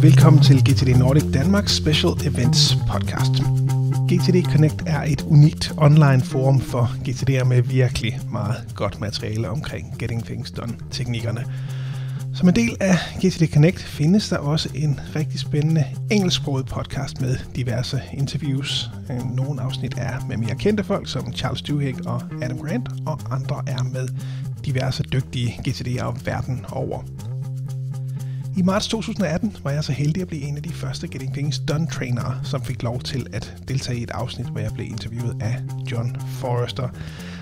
velkommen til GTDnordic Danmarks Special Events podcast. GTD Connect er et unikt online forum for GTD'er med virkelig meget godt materiale omkring Getting Things Done-teknikkerne. Som en del af GTD Connect findes der også en rigtig spændende engelsksproget podcast med diverse interviews. Nogle afsnit er med mere kendte folk som Charles Duhigg og Adam Grant, og andre er med diverse dygtige GTD'er verden over. I marts 2018 var jeg så heldig at blive en af de første Getting Things Done-trænere, som fik lov til at deltage i et afsnit, hvor jeg blev interviewet af John Forrester.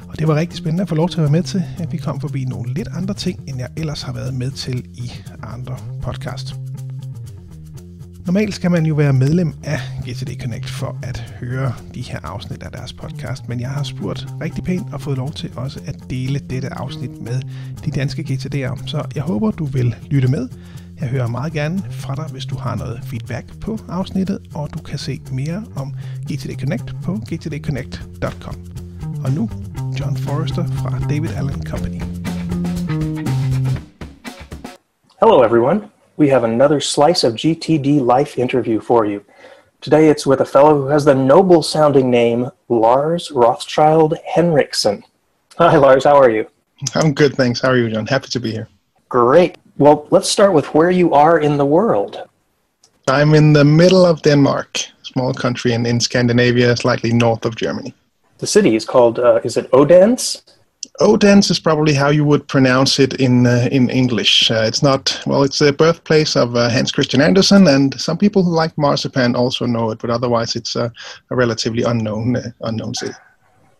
Og det var rigtig spændende at få lov til at være med til, at vi kom forbi nogle lidt andre ting, end jeg ellers har været med til i andre podcast. Normalt skal man jo være medlem af GTD Connect for at høre de her afsnit af deres podcast, men jeg har spurgt rigtig pænt og fået lov til også at dele dette afsnit med de danske GTD'er, så jeg håber, du vil lytte med. Jeg hører meget gerne fra dig, hvis du har noget feedback på afsnittet, og du kan se mere om GTD Connect på GTDnordic.dk. Og nu John Forrester fra David Allen Company. Hello everyone. We have another slice of GTD life interview for you. Today it's with a fellow who has the noble sounding name Lars Rothschild Henriksen. Hi Lars, how are you? I'm good, thanks. How are you, John? Happy to be here. Great. Well, let's start with where you are in the world. I'm in the middle of Denmark, a small country in Scandinavia, slightly north of Germany. The city is called, is it Odense? Odense is probably how you would pronounce it in English. It's not, well, it's the birthplace of Hans Christian Andersen, and some people who like marzipan also know it, but otherwise it's a relatively unknown city.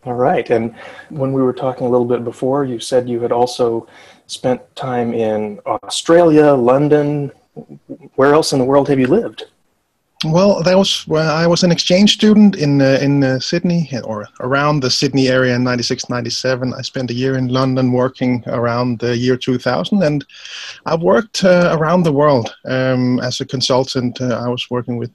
All right. And when we were talking a little bit before, you said you had also spent time in Australia, London. Where else in the world have you lived? Well, that was where I was an exchange student in Sydney, or around the Sydney area in 96-97. I spent a year in London working around the year 2000, and I've worked around the world as a consultant. I was working with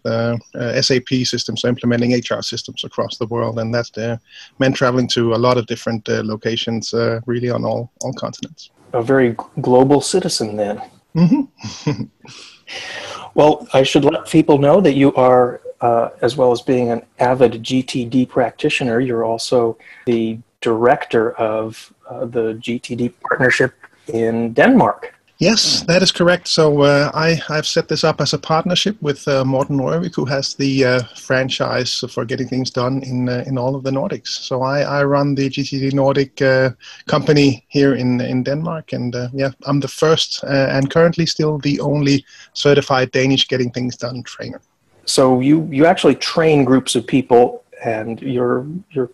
SAP systems, so implementing HR systems across the world, and that meant traveling to a lot of different locations, really on all continents. A very global citizen then. Mm-hmm. Well, I should let people know that you are, as well as being an avid GTD practitioner, you're also the director of the GTD Partnership in Denmark. Yes, that is correct. So I've set this up as a partnership with Morten Røvik, who has the franchise for getting things done in all of the Nordics. So I run the GTDnordic company here in Denmark, and I'm the first and currently still the only certified Danish getting things done trainer. So you actually train groups of people, and you're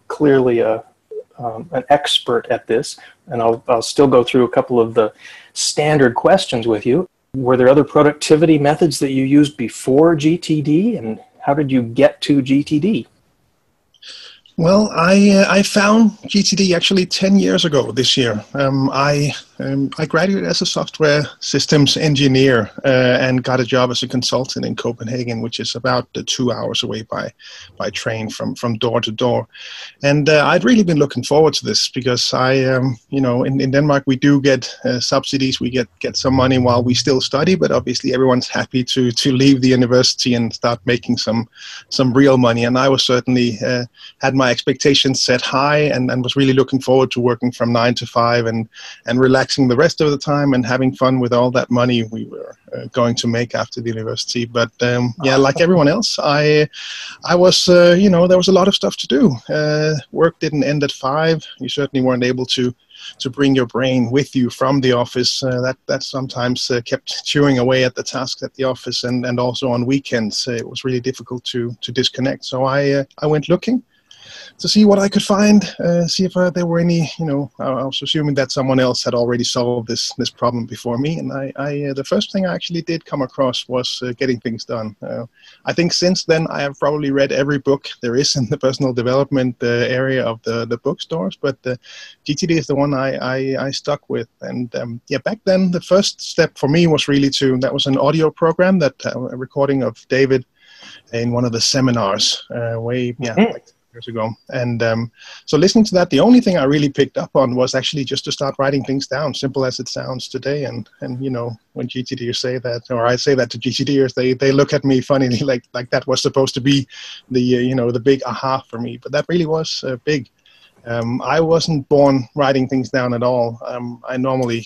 clearly an expert at this. And I'll still go through a couple of the standard questions with you. Were there other productivity methods that you used before GTD, and how did you get to GTD? Well, I found GTD actually 10 years ago this year. I graduated as a software systems engineer and got a job as a consultant in Copenhagen, which is about 2 hours away by train from door to door. And I'd really been looking forward to this because in Denmark we do get subsidies. We get some money while we still study, but obviously everyone's happy to leave the university and start making some real money. And I was certainly had my expectations set high and was really looking forward to working from 9 to 5 and relaxing the rest of the time and having fun with all that money we were going to make after the university. But like everyone else, I was, there was a lot of stuff to do. Work didn't end at 5. You certainly weren't able to bring your brain with you from the office. That sometimes kept chewing away at the tasks at the office, and also on weekends it was really difficult to disconnect. So I went looking to see what I could find, see if there were any, I was assuming that someone else had already solved this problem before me. And I the first thing I actually did come across was Getting Things Done. I think since then I have probably read every book there is in the personal development area of the bookstores, but GTD is the one I stuck with. And back then the first step for me was really that was an audio program, that a recording of David in one of the seminars years ago. And so listening to that, the only thing I really picked up on was actually just to start writing things down, simple as it sounds today. And you know, when GTDers say that, or I say that to GTDers, they look at me funnily, like that was supposed to be the you know, the big aha for me. But that really was big. I wasn't born writing things down at all. I normally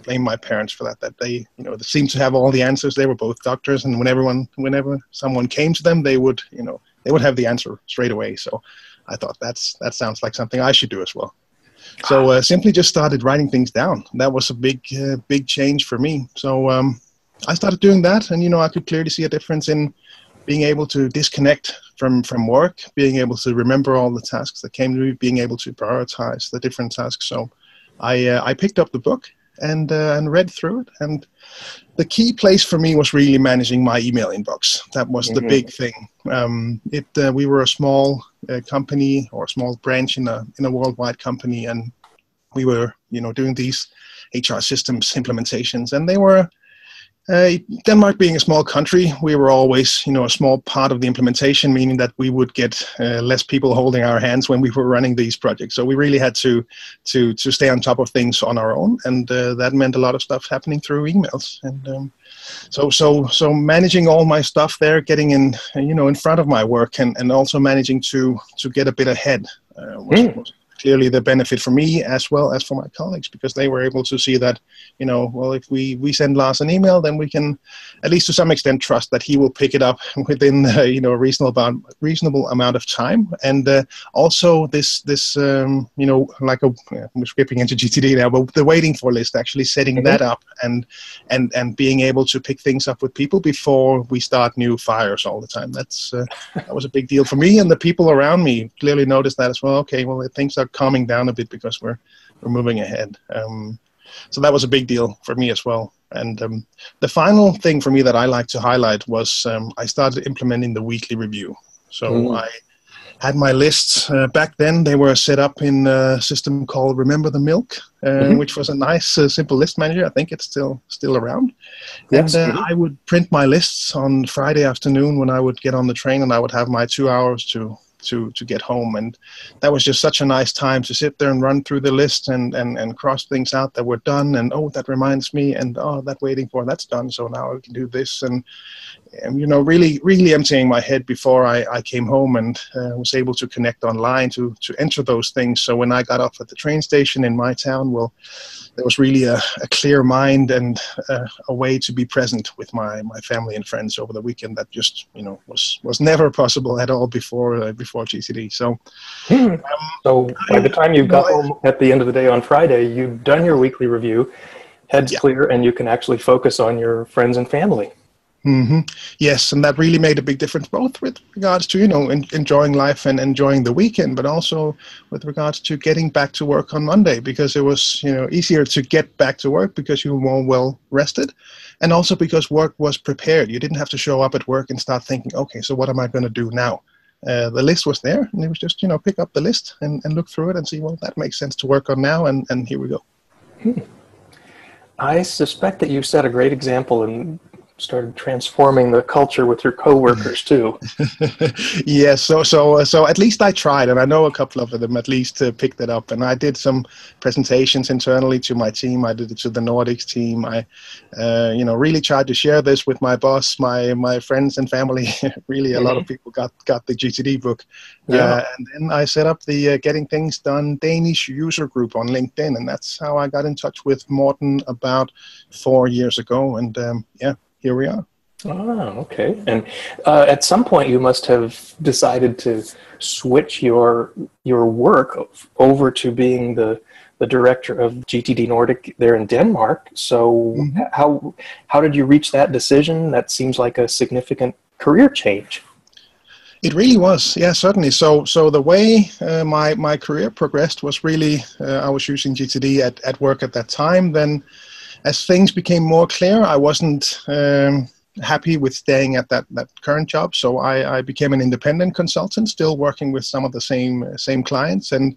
blame my parents for that they, you know, they seemed to have all the answers. They were both doctors, and whenever someone came to them, they would, you know, they would have the answer straight away. So I thought that sounds like something I should do as well. So simply just started writing things down. That was a big change for me. So I started doing that, and you know, I could clearly see a difference in being able to disconnect from work, being able to remember all the tasks that came to me, being able to prioritize the different tasks. So I picked up the book and read through it. And the key place for me was really managing my email inbox. That was the big thing. We were a small company, or a small branch in a worldwide company, and we were, you know, doing these HR systems implementations, and they were. Denmark being a small country, we were always, you know, a small part of the implementation, meaning that we would get less people holding our hands when we were running these projects. So we really had to stay on top of things on our own, and that meant a lot of stuff happening through emails. And so managing all my stuff there, getting in, you know, in front of my work, and also managing to get a bit ahead was clearly the benefit for me as well as for my colleagues, because they were able to see that, you know, well, if we send Lars an email, then we can at least to some extent trust that he will pick it up within you know, a reasonable amount of time. And also this you know, like we're skipping into GTD now, but the waiting for list, actually setting that up and being able to pick things up with people before we start new fires all the time. That was a big deal for me, and the people around me clearly noticed that as well. Okay, well, things are calming down a bit because we're moving ahead. So that was a big deal for me as well. And the final thing for me that I like to highlight was I started implementing the weekly review. So I had my lists. Back then they were set up in a system called Remember the Milk, which was a nice simple list manager. I think it's still around. Yes, and I would print my lists on Friday afternoon when I would get on the train, and I would have my 2 hours to get home. And that was just such a nice time to sit there and run through the list and cross things out that were done, and oh, that reminds me, and oh, that waiting for, that's done, so now I can do this. And you know, really emptying my head before I came home, and was able to connect online to enter those things. So when I got off at the train station in my town, well, there was really a clear mind and a way to be present with my family and friends over the weekend that just, you know, was never possible at all before GTD. So so by the time you got home at the end of the day on Friday, you'd done your weekly review, head's clear, and you can actually focus on your friends and family. Yes, and that really made a big difference, both with regards to, you know, enjoying life and enjoying the weekend, but also with regards to getting back to work on Monday, because it was, you know, easier to get back to work because you were more well rested, and also because work was prepared. You didn't have to show up at work and start thinking, okay, so what am I going to do now? The list was there, and it was just, you know, pick up the list and look through it and see, well, that makes sense to work on now, and here we go. I suspect that you set a great example and started transforming the culture with your coworkers too. Yes, so at least I tried, and I know a couple of them at least picked it up. And I did some presentations internally to my team. I did it to the Nordics team. I, you know, really tried to share this with my boss, my friends and family. Really, a lot of people got the GTD book. And then I set up the Getting Things Done Danish user group on LinkedIn, and that's how I got in touch with Morten about 4 years ago. And here we are. Oh, okay. And at some point you must have decided to switch your work over to being the director of GTD Nordic there in Denmark. So how did you reach that decision? That seems like a significant career change. It really was, yeah, certainly. So the way my career progressed was really, I was using GTD at work at that time. Then as things became more clear, I wasn't happy with staying at that current job. So I became an independent consultant, still working with some of the same clients. And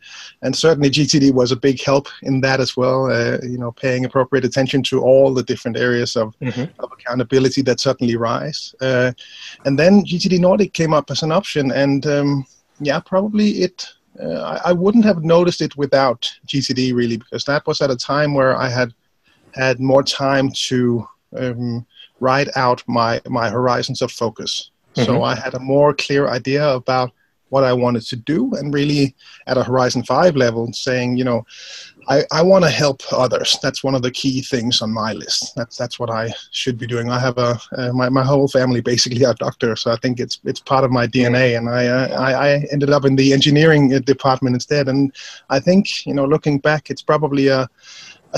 certainly GTD was a big help in that as well, you know, paying appropriate attention to all the different areas of accountability that suddenly rise. And then GTD Nordic came up as an option. And Yeah, probably I wouldn't have noticed it without GTD really, because that was at a time where I had more time to write out my horizons of focus. So I had a more clear idea about what I wanted to do, and really at a Horizon 5 level saying, I want to help others. That's one of the key things on my list. That's what I should be doing. I have my whole family basically are doctors, so I think it's part of my DNA. And I ended up in the engineering department instead. And I think, looking back, it's probably a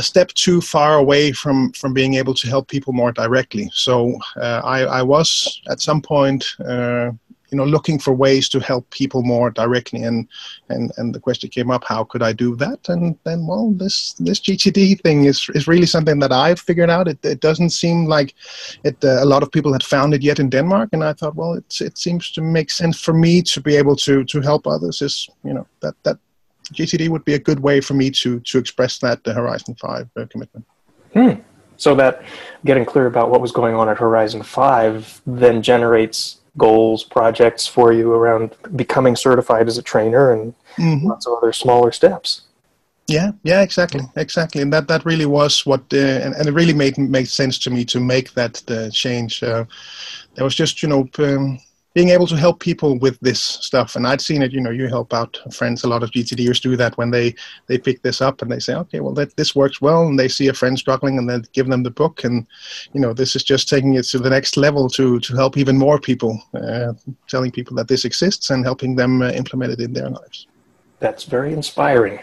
step too far away from being able to help people more directly. So I was at some point looking for ways to help people more directly, and the question came up, how could I do that? And then, well, this GTD thing is really something that I've figured out. It doesn't seem like a lot of people had found it yet in Denmark, and I thought, well, it seems to make sense for me to be able to help others. That GTD would be a good way for me to express that Horizon 5 commitment. So that getting clear about what was going on at Horizon 5 then generates goals, projects for you around becoming certified as a trainer, and lots of other smaller steps. Yeah, exactly. And that really was what, and it really made sense to me to make that change. There was just, being able to help people with this stuff. And I'd seen it, you help out friends. A lot of GTDers do that when they pick this up and they say, okay, well, this works well. And they see a friend struggling and then give them the book. And, this is just taking it to the next level to help even more people, telling people that this exists and helping them implement it in their lives. That's very inspiring.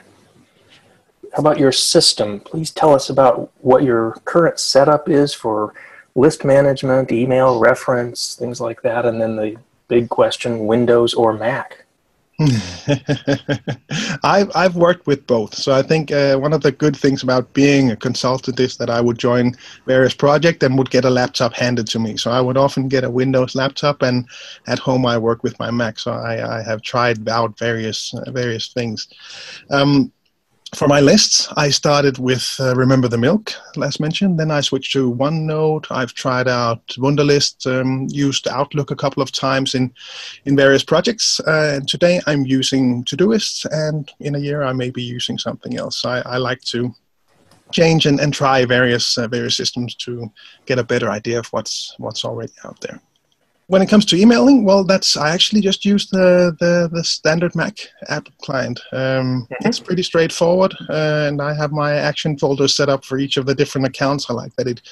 How about your system? Please tell us about what your current setup is for list management, email, reference, things like that. And then the big question, Windows or Mac? I've worked with both. So I think one of the good things about being a consultant is that I would join various projects and would get a laptop handed to me. So I would often get a Windows laptop, and at home I work with my Mac. So I have tried out various things. For my lists, I started with Remember the Milk, last mentioned. Then I switched to OneNote. I've tried out Wunderlist, used Outlook a couple of times in various projects. And today I'm using Todoist, and in a year I may be using something else. I like to change and try various systems to get a better idea of what's already out there. When it comes to emailing, well, I actually just use the standard Mac app client. It's pretty straightforward, and I have my action folder set up for each of the different accounts. I like that it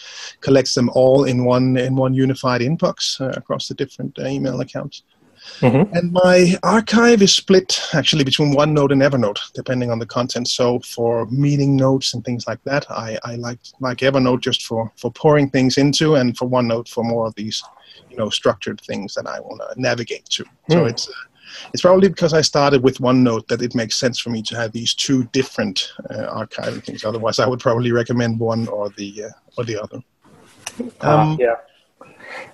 collects them all in one unified inbox across the different email accounts. And my archive is split actually between OneNote and Evernote, depending on the content. So for meeting notes and things like that, I like Evernote just for pouring things into, and for OneNote for more of these structured things that I want to navigate to. So it's probably because I started with OneNote that it makes sense for me to have these two different archiving things. Otherwise, I would probably recommend one or the other.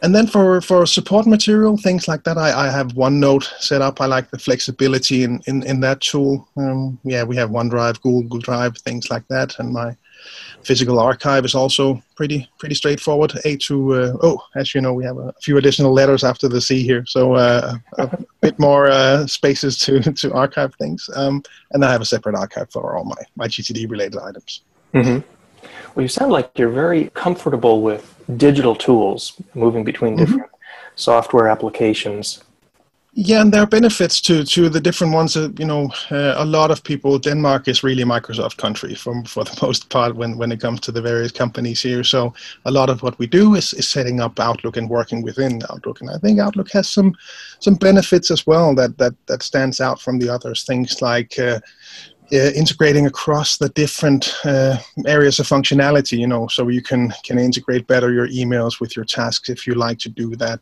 And then for support material, things like that, I have OneNote set up. I like the flexibility in that tool. We have OneDrive, Google Drive, things like that. And my physical archive is also pretty straightforward. As you know, we have a few additional letters after the C here, so a bit more spaces to archive things. And I have a separate archive for all my GTD related items. Well, you sound like you're very comfortable with digital tools, moving between different software applications. Yeah, and there are benefits to the different ones. A lot of people, Denmark is really a Microsoft country for the most part when it comes to the various companies here. So a lot of what we do is setting up Outlook and working within Outlook. And I think Outlook has some benefits as well that stands out from the others. Things like integrating across the different areas of functionality, so you can integrate better your emails with your tasks if you like to do that.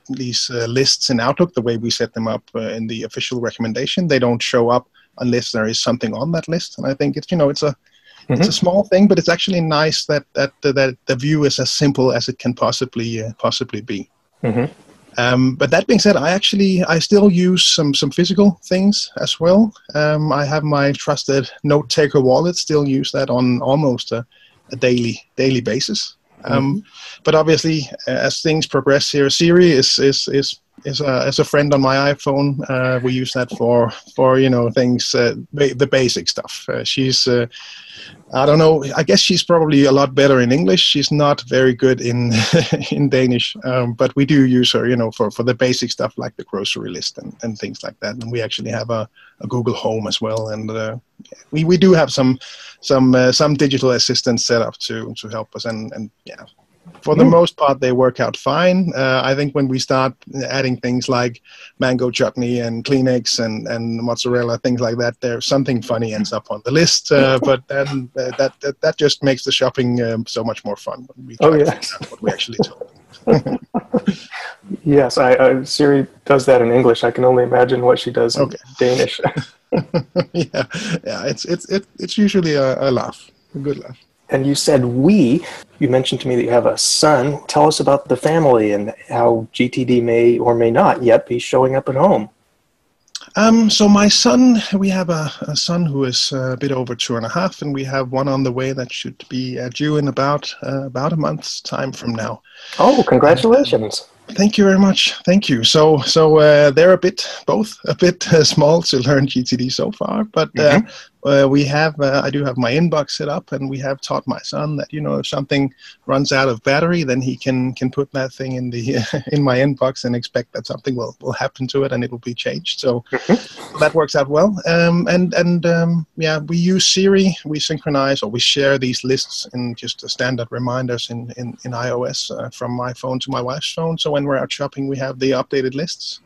These lists in Outlook, the way we set them up in the official recommendation, they don't show up unless there is something on that list. And I think it's a small thing, but it's actually nice that the view is as simple as it can possibly be. But that being said, I still use some physical things as well. I have my trusted note taker wallet, still use that on almost a daily basis. But obviously, as things progress here, Siri is a friend on my iPhone. We use that for things, the basic stuff. She's I don't know. I guess she's probably a lot better in English. She's not very good in in Danish, but we do use her, for the basic stuff like the grocery list and things like that. And we actually have a Google Home as well, and we do have some digital assistants set up to help us. And yeah, for the most part, they work out fine. I think when we start adding things like mango chutney and Kleenex and mozzarella, things like that, there's something funny ends up on the list. But then that just makes the shopping so much more fun when we try to figure out what we actually told. Yes, Siri does that in English. I can only imagine what she does in Danish. yeah, it's usually a laugh, a good laugh. And you said you mentioned to me that you have a son. Tell us about the family and how GTD may or may not yet be showing up at home. So my son, we have a son who is a bit over 2.5, and we have one on the way that should be due in about a month's time from now. Oh, congratulations. Thank you very much. Thank you. So they're both a bit small to learn GTD so far, but we have, I do have my inbox set up, and we have taught my son that, if something runs out of battery, then he can put that thing in in my inbox and expect that something will happen to it and it will be changed. So that works out well. Yeah, we use Siri. We synchronize, or we share these lists in just standard reminders in iOS from my phone to my wife's phone. So when we're out shopping, we have the updated lists.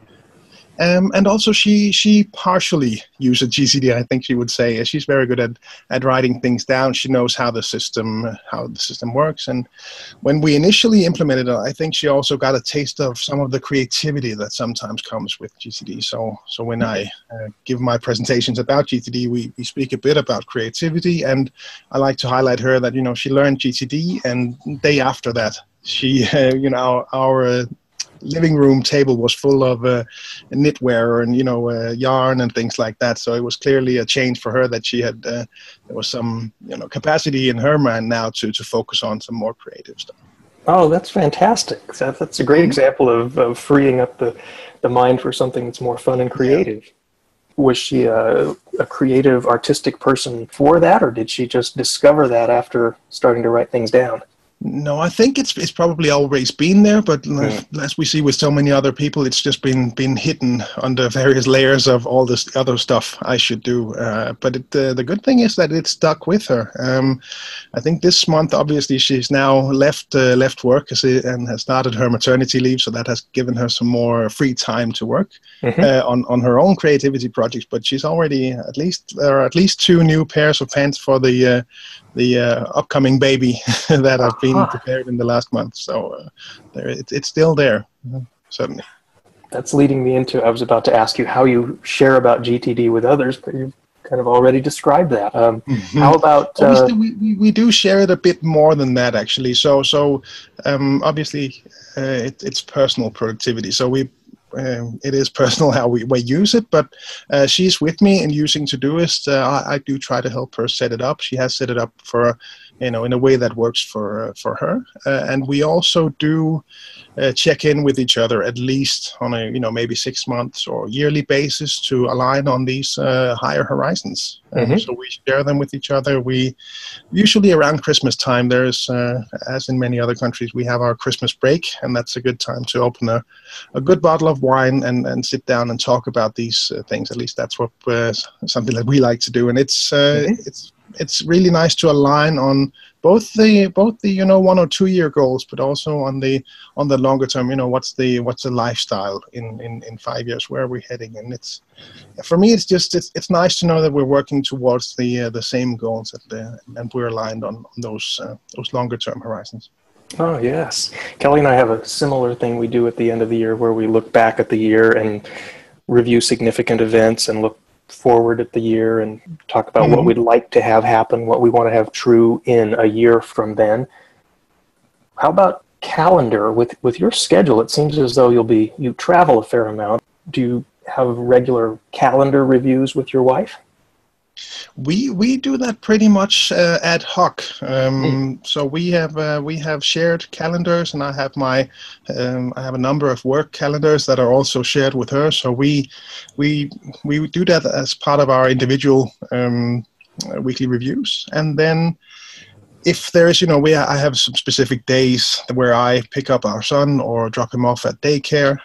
And also she partially uses GTD, I think she would say. She's very good at writing things down. She knows how the system works. And when we initially implemented it, I think she also got a taste of some of the creativity that sometimes comes with GTD. So when I give my presentations about GTD, we speak a bit about creativity. And I like to highlight her that, she learned GTD, and day after that, she, our living room table was full of knitwear and yarn and things like that. So it was clearly a change for her that she had there was some capacity in her mind now to focus on some more creative stuff. Oh, that's fantastic. That's a great example of freeing up the mind for something that's more fun and creative. Yeah. Was she a creative, artistic person for that, or did she just discover that after starting to write things down? No, I think it's probably always been there, but as we see with so many other people, it's just been hidden under various layers of all this other stuff I should do. But the good thing is that it stuck with her. I think this month, obviously, she's now left work and has started her maternity leave, so that has given her some more free time to work on her own creativity projects. But she's already there are at least 2 new pairs of pants for the upcoming baby that have been prepared in the last month. So it's still there, certainly. That's leading me into, I was about to ask you how you share about GTD with others, but you've kind of already described that. How about... Obviously, we do share it a bit more than that, actually. So obviously, it's personal productivity. So it is personal how we use it, but she's with me in using Todoist. I do try to help her set it up. She has set it up for in a way that works for her, and we also do check in with each other at least on a maybe 6 months or yearly basis to align on these higher horizons. So we share them with each other. We usually around Christmas time, there's as in many other countries, we have our Christmas break, and that's a good time to open a good bottle of wine and sit down and talk about these things. At least that's what something that we like to do, and it's really nice to align on both the 1 or 2 year goals, but also on the longer term. What's the lifestyle in 5 years? Where are we heading? And for me, it's nice to know that we're working towards the same goals and we're aligned on those longer term horizons. Oh yes, Kelly and I have a similar thing we do at the end of the year where we look back at the year and review significant events and look forward at the year and talk about what we'd like to have happen, what we want to have true in a year from then. How about calendar? With your schedule, it seems as though you travel a fair amount. Do you have regular calendar reviews with your wife? We do that pretty much ad hoc. So we have shared calendars, and I have a number of work calendars that are also shared with her. So we do that as part of our individual weekly reviews, and then if there is, I have some specific days where I pick up our son or drop him off at daycare.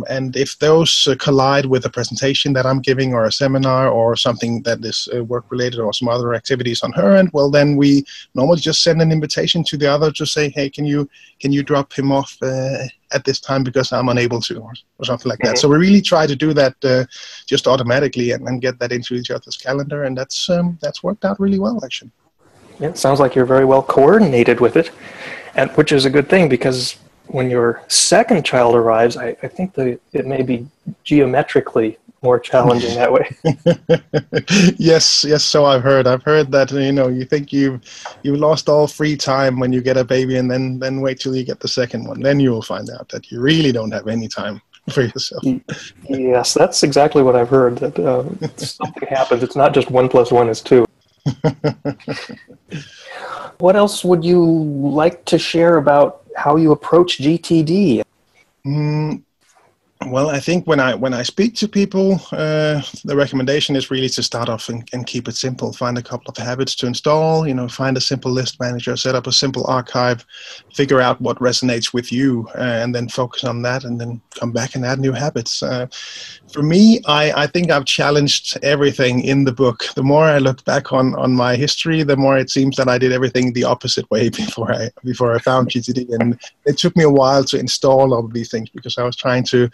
And if those collide with a presentation that I'm giving or a seminar or something that is work-related or some other activities on her end, well, then we normally just send an invitation to the other to say, hey, can you drop him off at this time because I'm unable to, or something like that. So we really try to do that just automatically and get that into each other's calendar, and that's worked out really well, actually. Yeah, it sounds like you're very well coordinated with it, and which is a good thing, because when your second child arrives, I think that it may be geometrically more challenging that way. Yes. So I've heard that you think you've lost all free time when you get a baby, and then wait till you get the second one. Then you will find out that you really don't have any time for yourself. Yes, that's exactly what I've heard. That something happens. It's not just 1 + 1 is 2. What else would you like to share about how you approach GTD? Well, I think when I speak to people, the recommendation is really to start off and keep it simple. Find a couple of habits to install, find a simple list manager, set up a simple archive, figure out what resonates with you, and then focus on that, and then come back and add new habits. For me, I think I've challenged everything in the book. The more I look back on my history, the more it seems that I did everything the opposite way before I found GTD. And it took me a while to install all of these things because I was trying to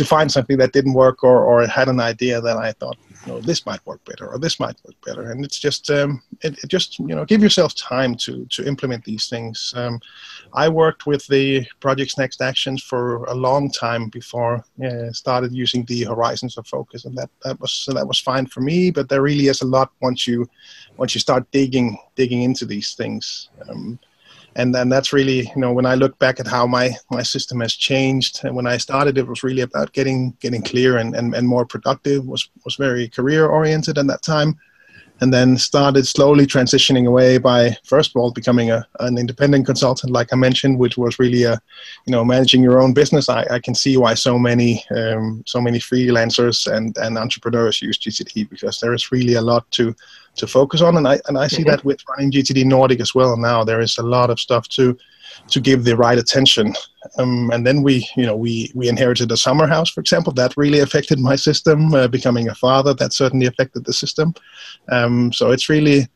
find something that didn't work, or had an idea that I thought, this might work better, or this might work better. And it's just, give yourself time to implement these things. I worked with the Project's Next Actions for a long time before started using the horizons of focus, and that was fine for me. But there really is a lot once you start digging into these things. And then that's really, when I look back at how my system has changed. And when I started, it was really about getting clear and more productive, was very career oriented at that time. And then started slowly transitioning away by, first of all, becoming an independent consultant, like I mentioned, which was really managing your own business. I can see why so many freelancers and entrepreneurs use GTD, because there is really a lot to focus on, and I see that with running GTD Nordic as well. Now there is a lot of stuff to give the right attention, and then we inherited a summer house, for example. That really affected my system. Becoming a father, that certainly affected the system. So it's really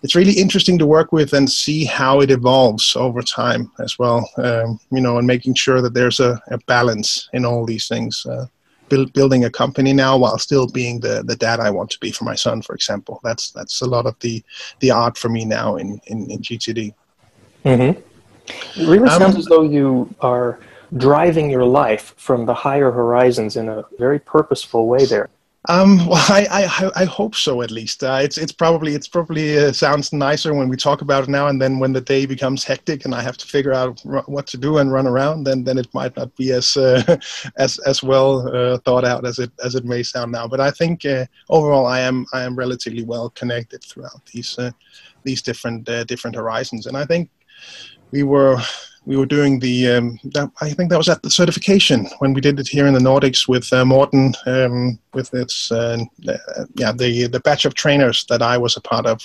interesting to work with and see how it evolves over time as well. And making sure that there's a balance in all these things. Building a company now while still being the dad I want to be for my son, for example. That's a lot of the art for me now in GTD. Mm-hmm. It really sounds as though you are driving your life from the higher horizons in a very purposeful way there. Well, I hope so, at least. It's probably sounds nicer when we talk about it now, and then when the day becomes hectic and I have to figure out what to do and run around, then it might not be as well thought out as it may sound now. But I think overall I am relatively well connected throughout these different horizons, and I think we were doing I think that was at the certification when we did it here in the Nordics with Morten, with its the batch of trainers that I was a part of.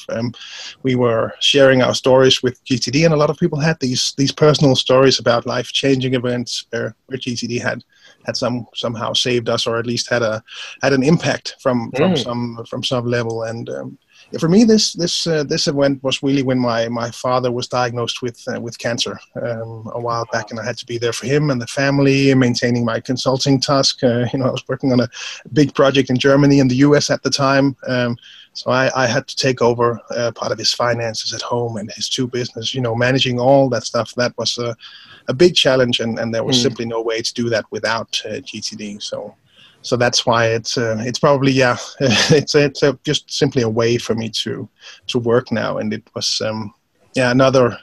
We were sharing our stories with GTD, and a lot of people had these personal stories about life-changing events where GTD had somehow saved us, or at least had an impact from some level. And for me, this event was really when my father was diagnosed with cancer a while back, and I had to be there for him and the family, maintaining my consulting task. I was working on a big project in Germany and the US at the time, so I had to take over part of his finances at home and his two business. Managing all that stuff, that was a big challenge, and there was simply no way to do that without GTD. So that's why it's probably it's just simply a way for me to work now, and it was another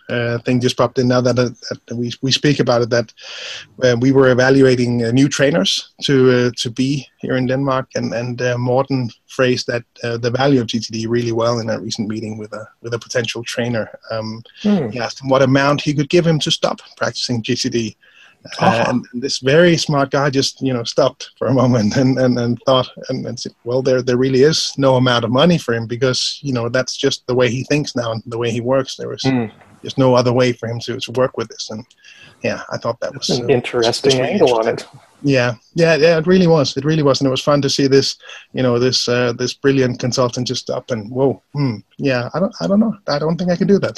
thing just popped in now that we speak about it, that we were evaluating new trainers to be here in Denmark, and Morten phrased that the value of GTD really well in a recent meeting with a potential trainer. He asked him what amount he could give him to stop practicing GTD. And this very smart guy just, stopped for a moment and thought and said, well, there really is no amount of money for him, because, that's just the way he thinks now and the way he works. There is just no other way for him to work with this. And I thought that was an interesting angle on it. Yeah, it really was. It really was. And it was fun to see this, this brilliant consultant just stop and, whoa, I don't know. I don't think I can do that.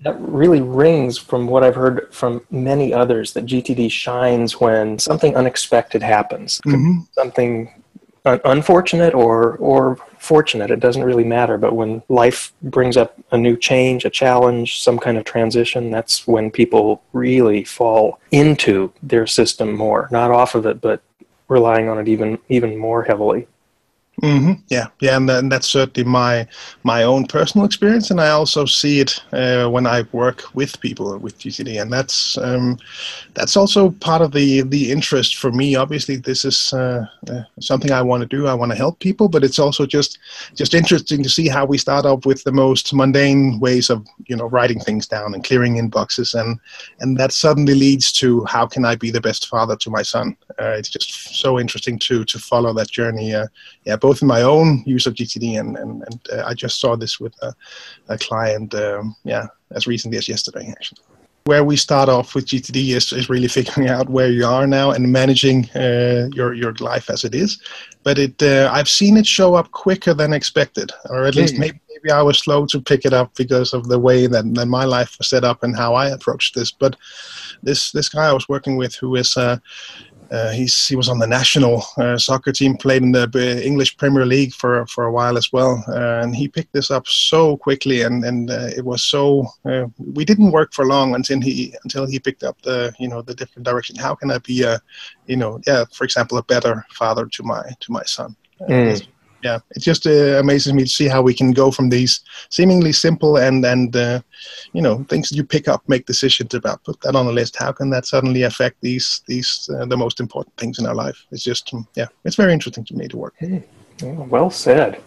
That really rings from what I've heard from many others, that GTD shines when something unexpected happens. Something unfortunate or fortunate, it doesn't really matter. But when life brings up a new change, a challenge, some kind of transition, that's when people really fall into their system more. Not off of it, but relying on it even more heavily. Yeah, and that's certainly my own personal experience, and I also see it when I work with people with GTD, and that's also part of the interest for me. Obviously, this is something I want to do. I want to help people, but it's also just interesting to see how we start off with the most mundane ways of writing things down and clearing inboxes, and that suddenly leads to how can I be the best father to my son. It's just so interesting to follow that journey. Both in my own use of GTD and I just saw this with a client, as recently as yesterday, actually. Where we start off with GTD is really figuring out where you are now and managing your life as it is. But I've seen it show up quicker than expected, or at least maybe I was slow to pick it up because of the way that my life was set up and how I approached this. But this guy I was working with, who is he was on the national soccer team, played in the English Premier League for a while as well, and he picked this up so quickly, and it was so we didn't work for long until he picked up the different direction. How can I be for example, a better father to my son? It just amazes me to see how we can go from these seemingly simple and things that you pick up, make decisions about, put that on a list. How can that suddenly affect these the most important things in our life? It's just it's very interesting to me to work. Well said.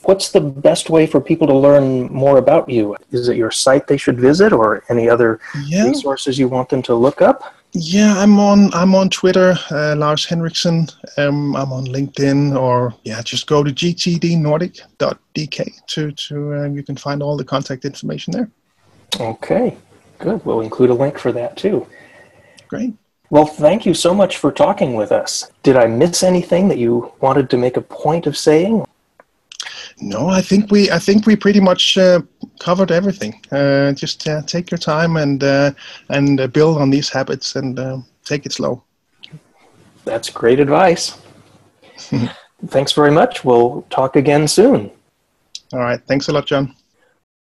What's the best way for people to learn more about you? Is it your site they should visit, or any other resources you want them to look up? Yeah, I'm on Twitter, Lars Henriksen. I'm on LinkedIn, or just go to GTDnordic.dk to you can find all the contact information there. Okay, good. We'll include a link for that too. Great. Well, thank you so much for talking with us. Did I miss anything that you wanted to make a point of saying? No, I think we pretty much covered everything. Just take your time and build on these habits and take it slow. That's great advice. Thanks very much. We'll talk again soon. All right. Thanks a lot, John.